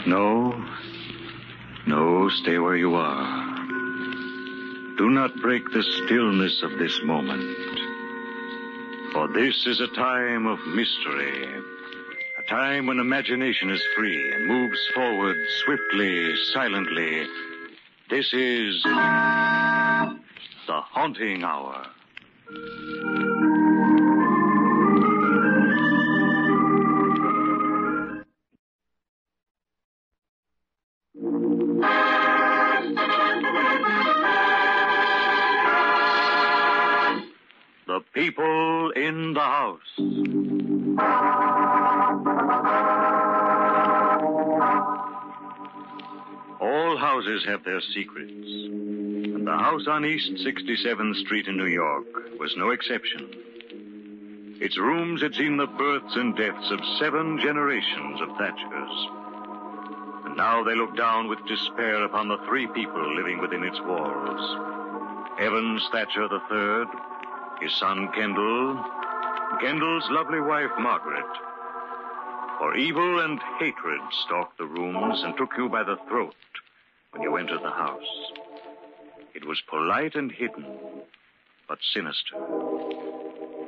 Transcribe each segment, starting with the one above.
No, stay where you are. Do not break the stillness of this moment. For this is a time of mystery. A time when imagination is free and moves forward swiftly, silently. This is the Haunting Hour. The people in the house. All houses have their secrets, and the house on East 67th Street in New York was no exception. Its rooms had seen the births and deaths of 7 generations of Thatchers. And now they looked down with despair upon the 3 people living within its walls. Evans Thatcher III, his son Kendall, Kendall's lovely wife Margaret. For evil and hatred stalked the rooms and took you by the throat when you entered the house. It was polite and hidden, but sinister,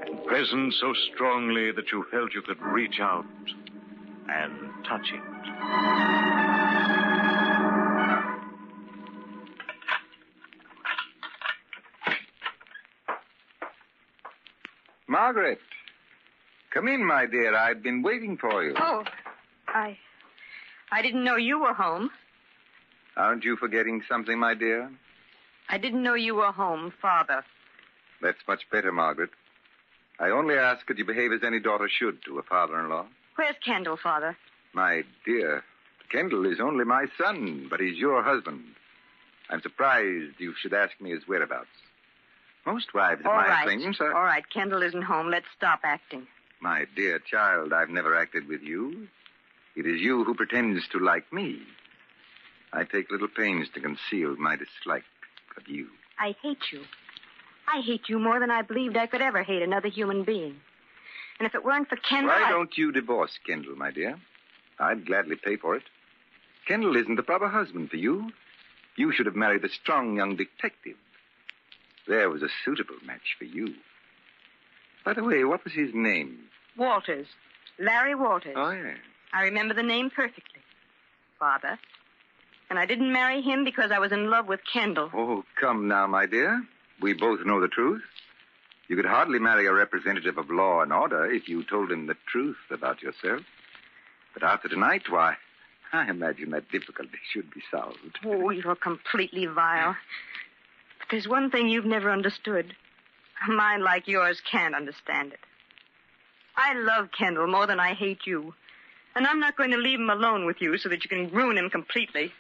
and present so strongly that you felt you could reach out and touch it. Margaret, come in, my dear. I've been waiting for you. Oh, I didn't know you were home. Aren't you forgetting something, my dear? I didn't know you were home, Father. That's much better, Margaret. I only ask that you behave as any daughter should to a father-in-law. Where's Kendall, Father? My dear, Kendall is only my son, but he's your husband. I'm surprised you should ask me his whereabouts. Most wives of my acquaintance are... All right, Kendall isn't home. Let's stop acting. My dear child, I've never acted with you. It is you who pretends to like me. I take little pains to conceal my dislike of you. I hate you. I hate you more than I believed I could ever hate another human being. And if it weren't for Kendall... Why don't you divorce Kendall, my dear? I'd gladly pay for it. Kendall isn't the proper husband for you. You should have married a strong young detective. There was a suitable match for you. By the way, what was his name? Walters. Larry Walters. Oh, yes. I remember the name perfectly. Father. And I didn't marry him because I was in love with Kendall. Oh, come now, my dear. We both know the truth. You could hardly marry a representative of law and order if you told him the truth about yourself. But after tonight, why, I imagine that difficulty should be solved. Oh, you're completely vile. But there's one thing you've never understood. A mind like yours can't understand it. I love Kendall more than I hate you. And I'm not going to leave him alone with you so that you can ruin him completely.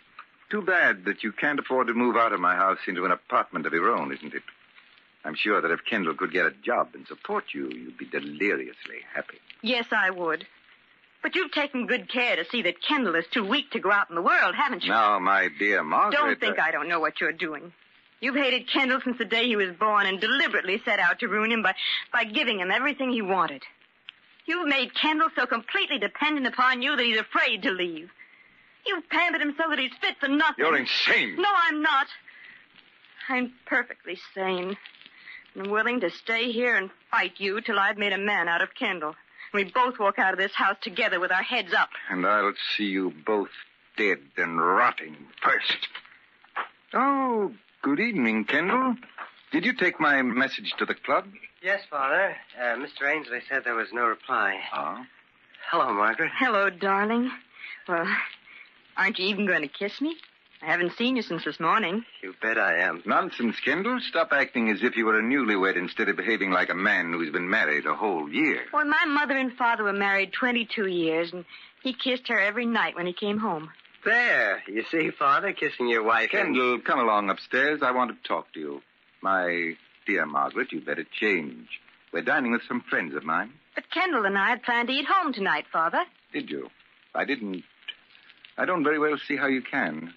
Too bad that you can't afford to move out of my house into an apartment of your own, isn't it? I'm sure that if Kendall could get a job and support you, you'd be deliriously happy. Yes, I would. But you've taken good care to see that Kendall is too weak to go out in the world, haven't you? Now, my dear Margaret... Don't think I don't know what you're doing. You've hated Kendall since the day he was born and deliberately set out to ruin him by giving him everything he wanted. You've made Kendall so completely dependent upon you that he's afraid to leave. You've pampered him so that he's fit for nothing. You're insane. No, I'm not. I'm perfectly sane. I'm willing to stay here and fight you till I've made a man out of Kendall. And we both walk out of this house together with our heads up. And I'll see you both dead and rotting first. Oh, good evening, Kendall. Did you take my message to the club? Yes, Father. Mr. Ainsley said there was no reply. Oh? Hello, Margaret. Hello, darling. Well, aren't you even going to kiss me? I haven't seen you since this morning. You bet I am. Nonsense, Kendall. Stop acting as if you were a newlywed instead of behaving like a man who's been married a whole year. Well, my mother and father were married 22 years, and he kissed her every night when he came home. There. You see, Father, kissing your wife. Kendall, come along upstairs. I want to talk to you. My dear Margaret, you'd better change. We're dining with some friends of mine. But Kendall and I had planned to eat home tonight, Father. Did you? I didn't. I don't very well see how you can.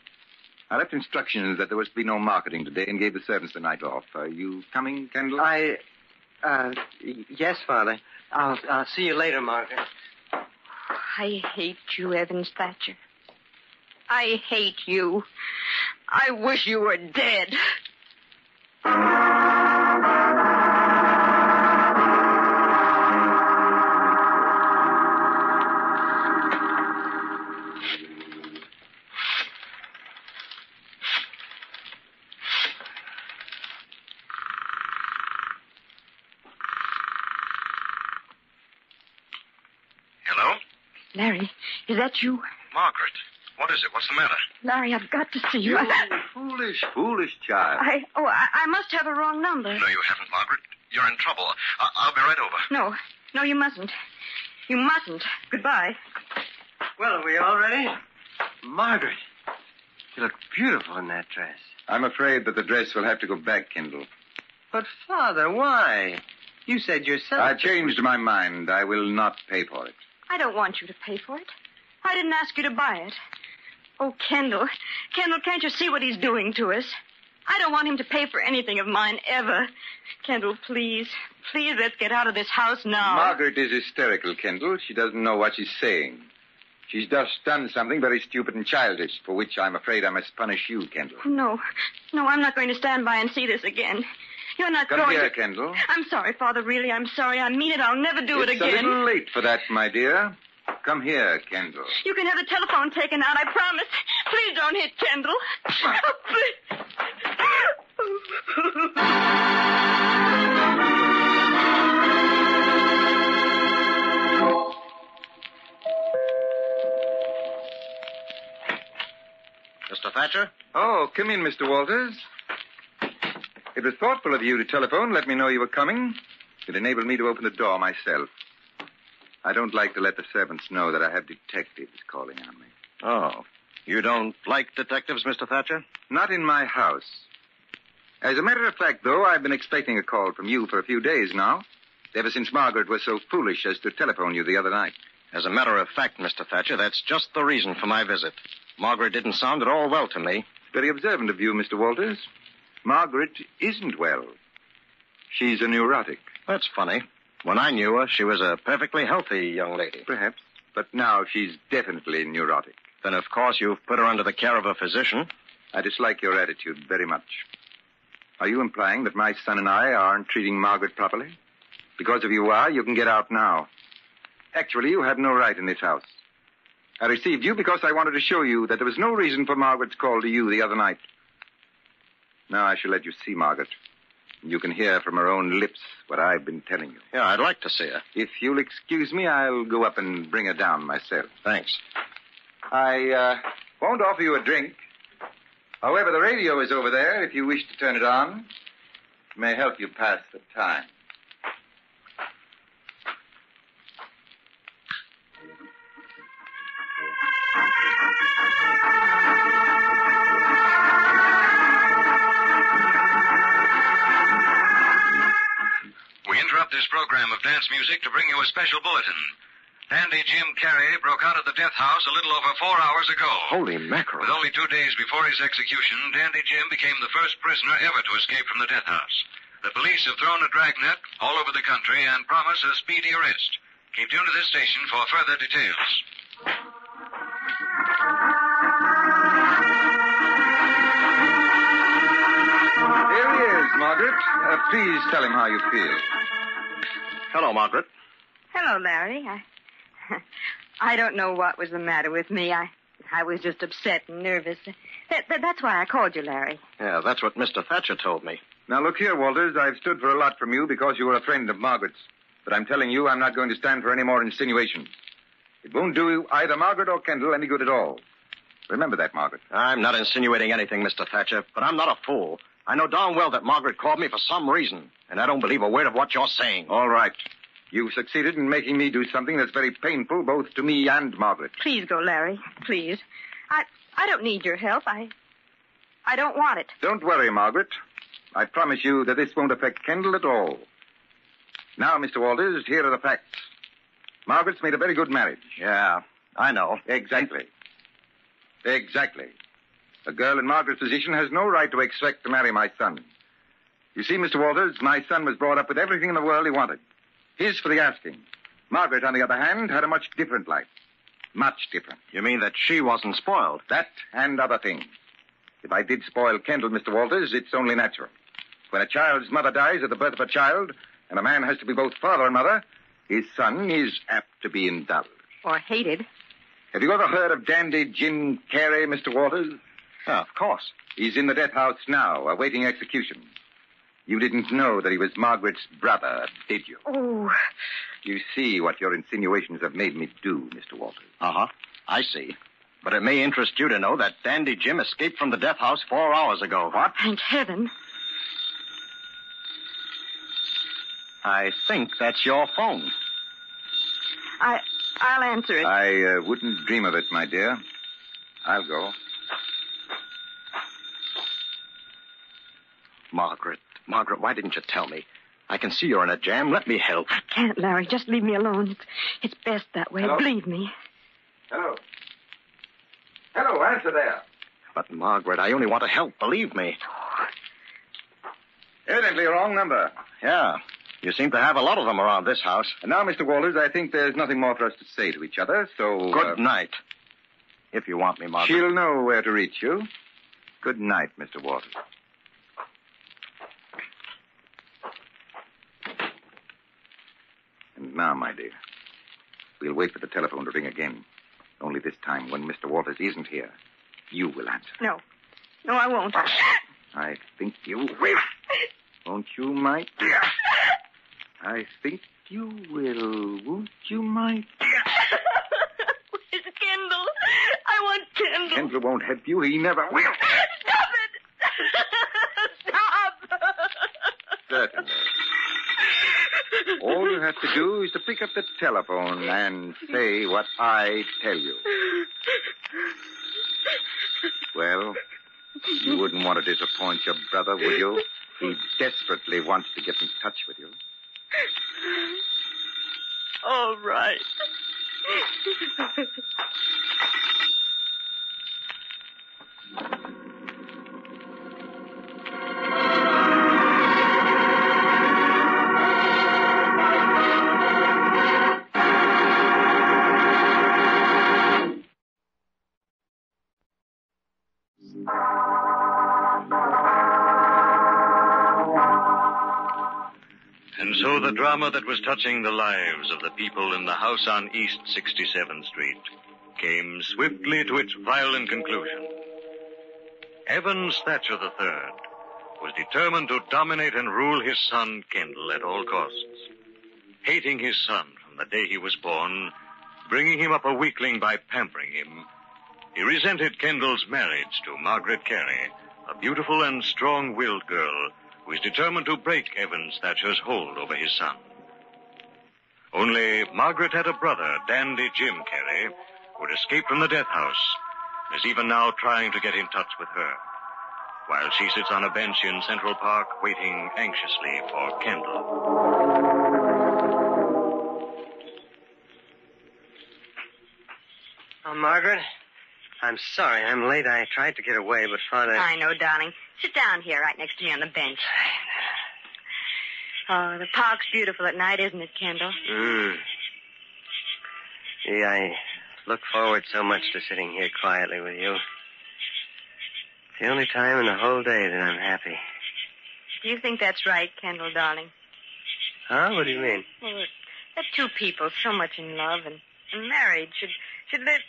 I left instructions that there was to be no marketing today and gave the servants the night off. Are you coming, Kendall? Yes, Father. I'll see you later, Margaret. I hate you, Evans Thatcher. I hate you. I wish you were dead. Hello? Larry, is that you? Margaret, what is it? What's the matter? Larry, I've got to see you. Foolish child. I must have a wrong number. No, you haven't, Margaret. You're in trouble. I'll be right over. No, you mustn't. You mustn't. Goodbye. Well, are we all ready? Margaret, you look beautiful in that dress. I'm afraid that the dress will have to go back, Kendall. But, Father, why? You said yourself... I changed my mind. I will not pay for it. I don't want you to pay for it. I didn't ask you to buy it. Oh, Kendall. Kendall, can't you see what he's doing to us? I don't want him to pay for anything of mine, ever. Kendall, please. Please, let's get out of this house now. Margaret is hysterical, Kendall. She doesn't know what she's saying. She's just done something very stupid and childish, for which I'm afraid I must punish you, Kendall. No, I'm not going to stand by and see this again. You're not Come going here, to... Kendall. I'm sorry, Father, really, I'm sorry. I mean it. I'll never do it again. It's a little late for that, my dear. Come here, Kendall. You can have the telephone taken out, I promise. Please don't hit Kendall. Oh, please. Mr. Thatcher? Oh, come in, Mr. Walters. It was thoughtful of you to telephone, let me know you were coming. It enabled me to open the door myself. I don't like to let the servants know that I have detectives calling on me. Oh. You don't like detectives, Mr. Thatcher? Not in my house. As a matter of fact, though, I've been expecting a call from you for a few days now, ever since Margaret was so foolish as to telephone you the other night. As a matter of fact, Mr. Thatcher, that's just the reason for my visit. Margaret didn't sound at all well to me. Very observant of you, Mr. Walters. Margaret isn't well. She's a neurotic. That's funny. When I knew her, she was a perfectly healthy young lady. Perhaps. But now she's definitely neurotic. Then, of course, you've put her under the care of a physician. I dislike your attitude very much. Are you implying that my son and I aren't treating Margaret properly? Because if you are, you can get out now. Actually, you have no right in this house. I received you because I wanted to show you that there was no reason for Margaret's call to you the other night. Now I shall let you see Margaret. You can hear from her own lips what I've been telling you. Yeah, I'd like to see her. If you'll excuse me, I'll go up and bring her down myself. Thanks. I won't offer you a drink. However, the radio is over there if you wish to turn it on. It may help you pass the time. We interrupt this program of dance music to bring you a special bulletin. Dandy Jim Carey broke out of the death house a little over 4 hours ago. Holy mackerel. With only 2 days before his execution, Dandy Jim became the first prisoner ever to escape from the death house. The police have thrown a dragnet all over the country and promise a speedy arrest. Keep tuned to this station for further details. Here he is, Margaret. Please tell him how you feel. Hello, Margaret. Hello, Larry. I don't know what was the matter with me. I was just upset and nervous. That's why I called you, Larry. Yeah, that's what Mr. Thatcher told me. Now, look here, Walters. I've stood for a lot from you because you were a friend of Margaret's. But I'm telling you, I'm not going to stand for any more insinuations. It won't do either Margaret or Kendall any good at all. Remember that, Margaret. I'm not insinuating anything, Mr. Thatcher, but I'm not a fool. I know darn well that Margaret called me for some reason, and I don't believe a word of what you're saying. All right. You've succeeded in making me do something that's very painful both to me and Margaret. Please go, Larry. Please. I don't need your help. I don't want it. Don't worry, Margaret. I promise you that this won't affect Kendall at all. Now, Mr. Walters, here are the facts. Margaret's made a very good marriage. Yeah, I know. Exactly. Exactly. A girl in Margaret's position has no right to expect to marry my son. You see, Mr. Walters, my son was brought up with everything in the world he wanted. His for the asking. Margaret, on the other hand, had a much different life. Much different. You mean that she wasn't spoiled? That and other things. If I did spoil Kendall, Mr. Walters, it's only natural. When a child's mother dies at the birth of a child, and a man has to be both father and mother, his son is apt to be indulged. Or hated. Have you ever heard of Dandy Jim Carey, Mr. Walters? Yeah, of course. He's in the death house now, awaiting execution. You didn't know that he was Margaret's brother, did you? Oh. You see what your insinuations have made me do, Mr. Walters. Uh-huh. I see. But it may interest you to know that Dandy Jim escaped from the death house 4 hours ago. What? Thank heaven. I think that's your phone. I'll answer it. I wouldn't dream of it, my dear. I'll go. Margaret, why didn't you tell me? I can see you're in a jam. Let me help. I can't, Larry. Just leave me alone. It's best that way. Hello? Believe me. Hello. Hello, answer there. But, Margaret, I only want to help. Believe me. Evidently a wrong number. Yeah. You seem to have a lot of them around this house. And now, Mr. Walters, I think there's nothing more for us to say to each other, so... Good night. If you want me, Margaret. She'll know where to reach you. Good night, Mr. Walters. And now, my dear, we'll wait for the telephone to ring again. Only this time, when Mr. Walters isn't here, you will answer. No. No, I won't. I think you will. Won't you, my dear? I think you will. Won't you, my dear? Where's Kendall? I want Kendall. Kendall won't help you. He never will. Stop it! Stop! Certainly. All you have to do is to pick up the telephone and say what I tell you. Well, you wouldn't want to disappoint your brother, would you? He desperately wants to get in touch with you. All right. And so the drama that was touching the lives of the people in the house on East 67th Street came swiftly to its violent conclusion. Evans Thatcher III was determined to dominate and rule his son Kendall at all costs. Hating his son from the day he was born, bringing him up a weakling by pampering him, he resented Kendall's marriage to Margaret Carey, a beautiful and strong-willed girl who was determined to break Evans Thatcher's hold over his son. Only Margaret had a brother, Dandy Jim Carey, who had escaped from the death house, and is even now trying to get in touch with her, while she sits on a bench in Central Park waiting anxiously for Kendall. Oh, Margaret, I'm sorry I'm late. I tried to get away, but Father... I know, darling. Sit down here right next to me on the bench. Oh, the park's beautiful at night, isn't it, Kendall? Gee, I look forward so much to sitting here quietly with you. It's the only time in the whole day that I'm happy. Do you think that's right, Kendall, darling? Huh? What do you mean? Well, that two people so much in love and married should live,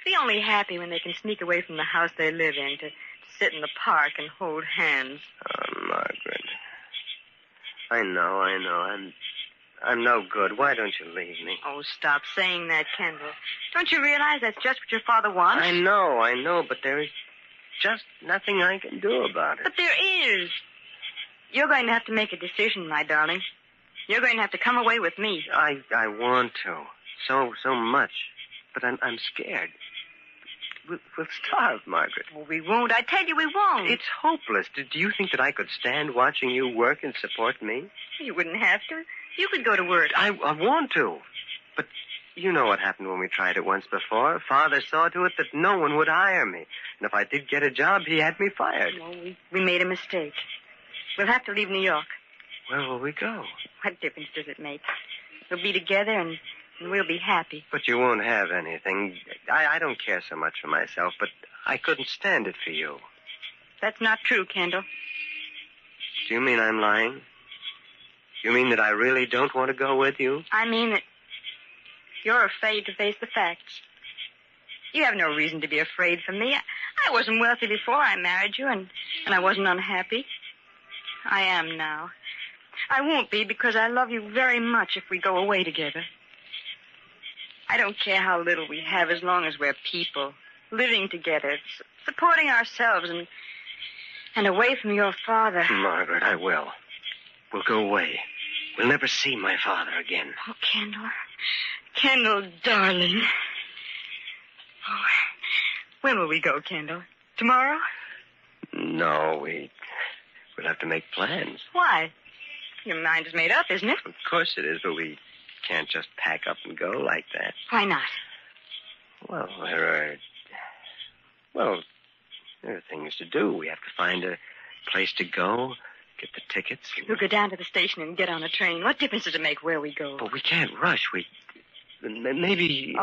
be only happy when they can sneak away from the house they live in to sit in the park and hold hands. Oh, Margaret. I know. I'm no good. Why don't you leave me? Oh, stop saying that, Kendall. Don't you realize that's just what your father wants? I know, but there is just nothing I can do about it. But there is. You're going to have to make a decision, my darling. You're going to have to come away with me. I want to. So much. But I'm scared. We'll starve, Margaret. Well, we won't. I tell you, we won't. It's hopeless. Do you think that I could stand watching you work and support me? You wouldn't have to. You could go to work. I want to. But you know what happened when we tried it once before. Father saw to it that no one would hire me. And if I did get a job, he had me fired. Well, we made a mistake. We'll have to leave New York. Where will we go? What difference does it make? We'll be together, and and we'll be happy. But you won't have anything. I don't care so much for myself, but I couldn't stand it for you. That's not true, Kendall. Do you mean I'm lying? You mean that I really don't want to go with you? I mean that you're afraid to face the facts. You have no reason to be afraid for me. I wasn't wealthy before I married you, and I wasn't unhappy. I am now. I won't be because I love you very much if we go away together. I don't care how little we have as long as we're people, living together, supporting ourselves and away from your father. Margaret, I will. We'll go away. We'll never see my father again. Oh, Kendall. Kendall, darling. Oh, when will we go, Kendall? Tomorrow? No, we'll have to make plans. Why? Your mind is made up, isn't it? Of course it is, but we can't just pack up and go like that. Why not? Well, there are things to do. We have to find a place to go, get the tickets. We'll go down to the station and get on a train. What difference does it make where we go? But we can't rush. Maybe...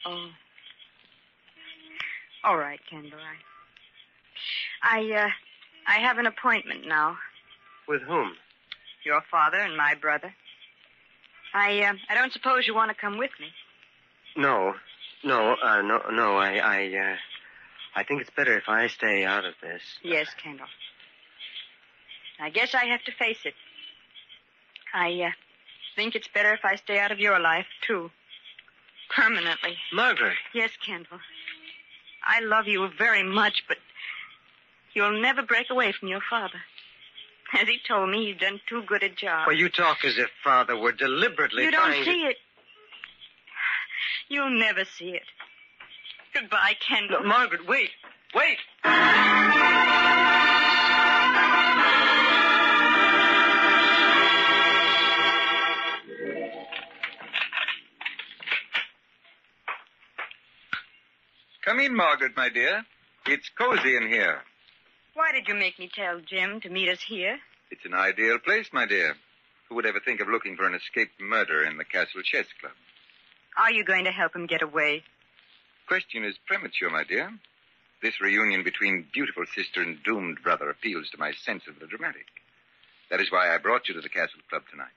Oh. All right, Kendall. I have an appointment now. With whom? Your father and my brother. I don't suppose you want to come with me. No. I think it's better if I stay out of this. Yes, Kendall. I guess I have to face it. I think it's better if I stay out of your life, too. Permanently. Margaret. Yes, Kendall. I love you very much, but you'll never break away from your father. As he told me, he's done too good a job. Well, you talk as if Father were deliberately trying to... You don't see it. You'll never see it. Goodbye, Kendall. No, Margaret, wait. Wait! Come in, Margaret, my dear. It's cozy in here. Why did you make me tell Jim to meet us here? It's an ideal place, my dear. Who would ever think of looking for an escaped murderer in the Castle Chess Club? Are you going to help him get away? Question is premature, my dear. This reunion between beautiful sister and doomed brother appeals to my sense of the dramatic. That is why I brought you to the Castle Club tonight.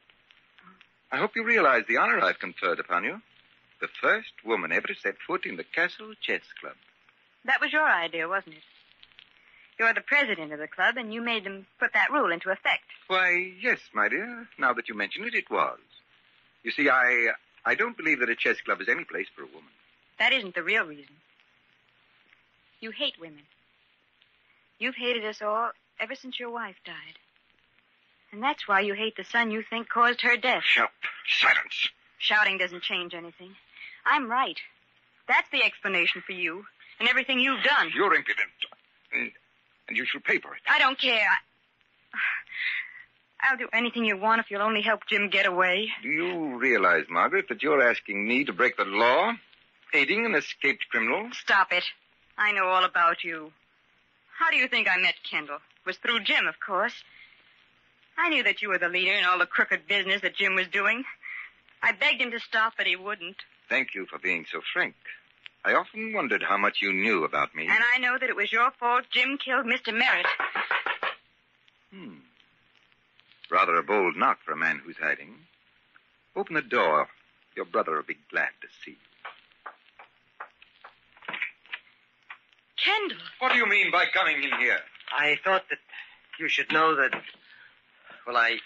I hope you realize the honor I've conferred upon you. The first woman ever to set foot in the Castle Chess Club. That was your idea, wasn't it? You're the president of the club, and you made them put that rule into effect. Why, yes, my dear. Now that you mention it, it was. You see, I don't believe that a chess club is any place for a woman. That isn't the real reason. You hate women. You've hated us all ever since your wife died. And that's why you hate the son you think caused her death. Shut up. Silence. Shouting doesn't change anything. I'm right. That's the explanation for you and everything you've done. You're impudent. And you shall pay for it. I don't care. I'll do anything you want if you'll only help Jim get away. Do you realize, Margaret, that you're asking me to break the law? Aiding an escaped criminal? Stop it. I know all about you. How do you think I met Kendall? It was through Jim, of course. I knew that you were the leader in all the crooked business that Jim was doing. I begged him to stop, but he wouldn't. Thank you for being so frank. I often wondered how much you knew about me. And I know that it was your fault Jim killed Mr. Merritt. Rather a bold knock for a man who's hiding. Open the door. Your brother will be glad to see you. Kendall. What do you mean by coming in here? I thought that you should know that... Well, I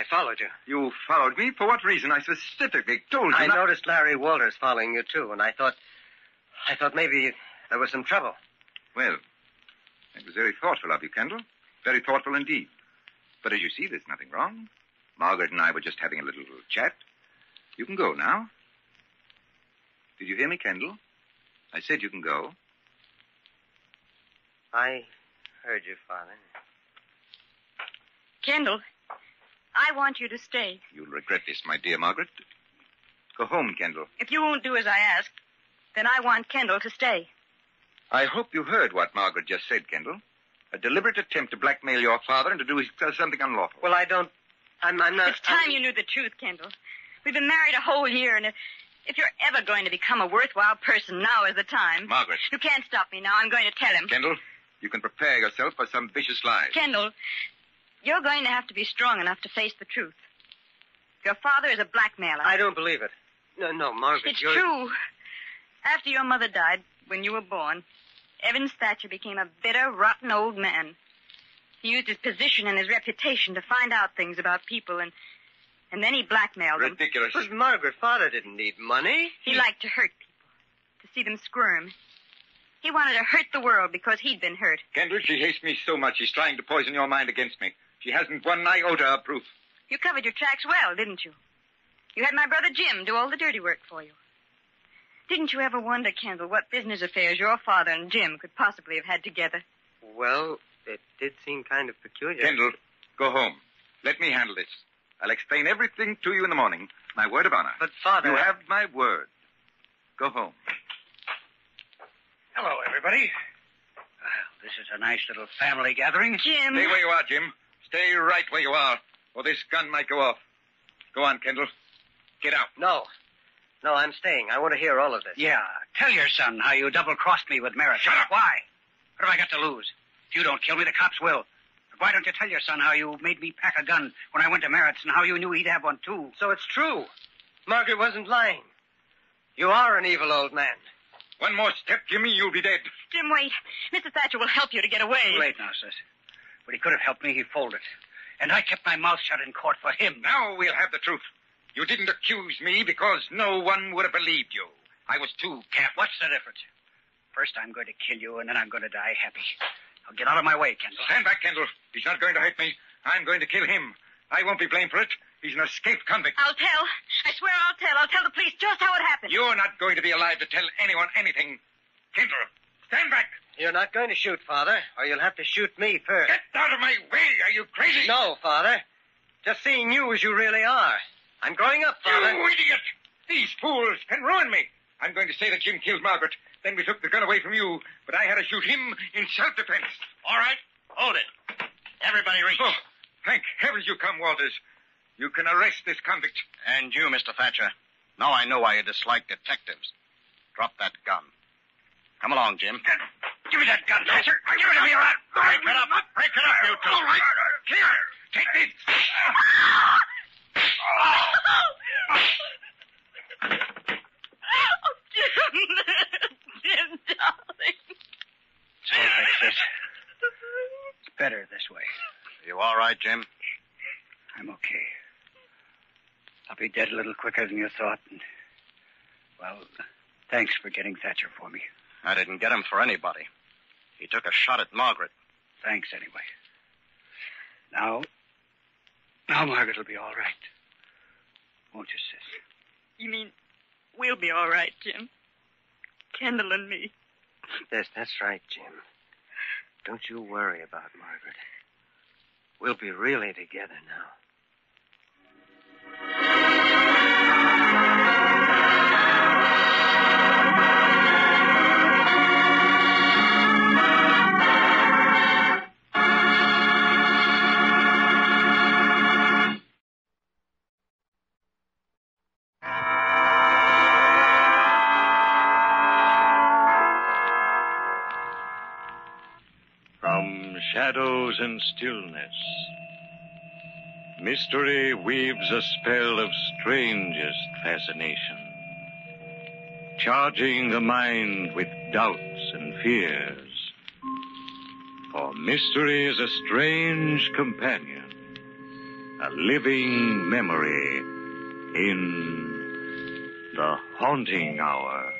followed you. You followed me? For what reason? I specifically told you I noticed Larry Walters following you, too, and I thought maybe there was some trouble. Well, it was very thoughtful of you, Kendall. Very thoughtful indeed. But as you see, there's nothing wrong. Margaret and I were just having a little chat. You can go now. Did you hear me, Kendall? I said you can go. I heard you, Father. Kendall, I want you to stay. You'll regret this, my dear Margaret. Go home, Kendall. If you won't do as I ask, then I want Kendall to stay. I hope you heard what Margaret just said, Kendall. A deliberate attempt to blackmail your father and to do something unlawful. Well, I'm not... It's time you knew the truth, Kendall. We've been married a whole year, and if you're ever going to become a worthwhile person, now is the time. Margaret. You can't stop me now. I'm going to tell him. Kendall, you can prepare yourself for some vicious lies. Kendall, you're going to have to be strong enough to face the truth. Your father is a blackmailer. I don't believe it. No, Margaret, It's true. After your mother died, when you were born, Evans Thatcher became a bitter, rotten old man. He used his position and his reputation to find out things about people, and then he blackmailed them. Ridiculous. But Margaret, Father didn't need money. He liked to hurt people, to see them squirm. He wanted to hurt the world because he'd been hurt. Kendall, she hates me so much she's trying to poison your mind against me. She hasn't one iota of proof. You covered your tracks well, didn't you? You had my brother Jim do all the dirty work for you. Didn't you ever wonder, Kendall, what business affairs your father and Jim could possibly have had together? Well, it did seem kind of peculiar. Kendall, go home. Let me handle this. I'll explain everything to you in the morning. My word of honor. But, Father... You have my word. Go home. Hello, everybody. Well, this is a nice little family gathering. Jim. Stay where you are, Jim. Stay right where you are, or this gun might go off. Go on, Kendall. Get out. No, I'm staying. I want to hear all of this. Yeah, tell your son how you double-crossed me with Merritt. Shut up. Why? What have I got to lose? If you don't kill me, the cops will. But why don't you tell your son how you made me pack a gun when I went to Merritt's and how you knew he'd have one, too? So it's true. Margaret wasn't lying. You are an evil old man. One more step, Jimmy, you'll be dead. Jim, wait. Mr. Thatcher will help you to get away. Too late now, sis. But he could have helped me. He folded. And I kept my mouth shut in court for him. Now we'll have the truth. You didn't accuse me because no one would have believed you. I was too careful. What's the difference? First, I'm going to kill you, and then I'm going to die happy. Now, get out of my way, Kendall. Stand back, Kendall. He's not going to hurt me. I'm going to kill him. I won't be blamed for it. He's an escaped convict. I'll tell. I swear I'll tell. I'll tell the police just how it happened. You're not going to be alive to tell anyone anything. Kendall, stand back. You're not going to shoot, Father, or you'll have to shoot me first. Get out of my way. Are you crazy? No, Father. Just seeing you as you really are. I'm growing up, Father. You idiot. These fools can ruin me. I'm going to say that Jim killed Margaret. Then we took the gun away from you, but I had to shoot him in self-defense. All right, hold it. Everybody reach. Oh, thank heavens you come, Walters. You can arrest this convict. And you, Mr. Thatcher. Now I know why you dislike detectives. Drop that gun. Come along, Jim. Give me that gun, Thatcher. Give it to me, all right? Break it up. Break it up, you two. All right. Here, take this. Oh, Jim. Jim, darling. So, Alexis, it's better this way. You all right, Jim? I'm okay. I'll be dead a little quicker than you thought. And, well, thanks for getting Thatcher for me. I didn't get him for anybody. He took a shot at Margaret. Thanks anyway. Now Margaret will be all right. Won't you, sis? You mean we'll be all right, Jim? Kendall and me. Yes, that's right, Jim. Don't you worry about Margaret. We'll be really together now. From shadows and stillness, mystery weaves a spell of strangest fascination, charging the mind with doubts and fears. For mystery is a strange companion, a living memory in the haunting hour.